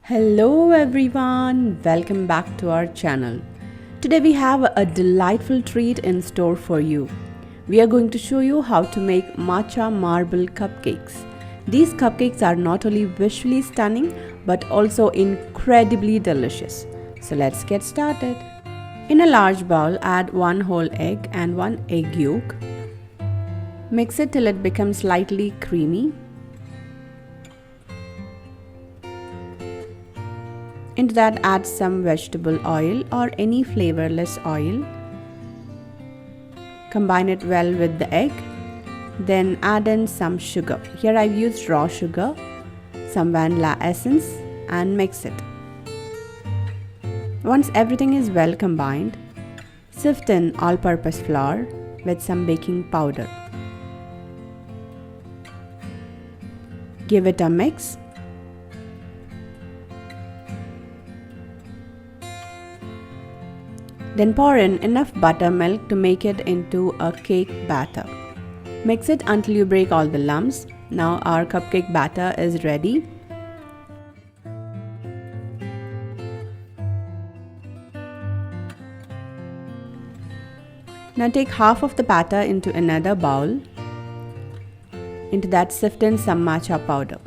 Hello everyone, welcome back to our channel. Today we have a delightful treat in store for you. We are going to show you how to make matcha marble cupcakes. These cupcakes are not only visually stunning but also incredibly delicious. So let's get started. In a large bowl, add 1 whole egg and 1 egg yolk. Mix it till it becomes slightly creamy. Into that add some vegetable oil or any flavorless oil. Combine it well with the egg. Then add in some sugar. Here I've used raw sugar, some vanilla essence and mix it. Once everything is well combined, sift in all-purpose flour with some baking powder. Give it a mix. Then pour in enough buttermilk to make it into a cake batter. Mix it until you break all the lumps. Now our cupcake batter is ready. Now take half of the batter into another bowl. Into that sift in some matcha powder.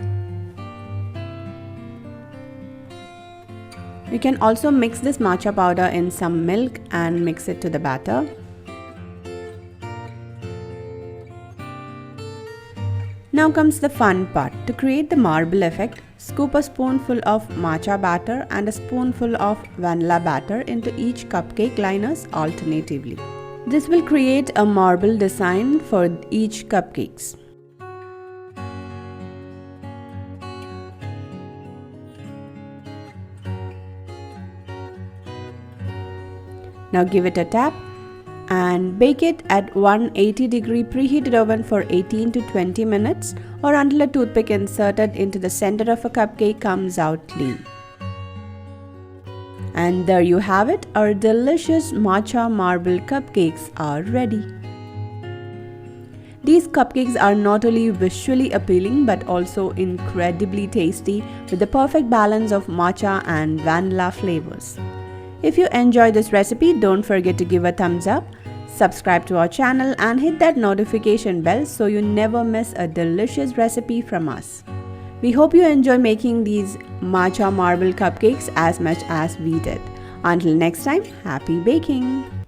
You can also mix this matcha powder in some milk and mix it to the batter. Now comes the fun part. To create the marble effect, scoop a spoonful of matcha batter and a spoonful of vanilla batter into each cupcake liners alternatively. This will create a marble design for each cupcakes. Now give it a tap and bake it at 180-degree preheated oven for 18 to 20 minutes or until a toothpick inserted into the center of a cupcake comes out clean. And there you have it, our delicious matcha marble cupcakes are ready. These cupcakes are not only visually appealing but also incredibly tasty with the perfect balance of matcha and vanilla flavors. If you enjoyed this recipe, don't forget to give a thumbs up, subscribe to our channel and hit that notification bell so you never miss a delicious recipe from us. We hope you enjoy making these matcha marble cupcakes as much as we did. Until next time, happy baking!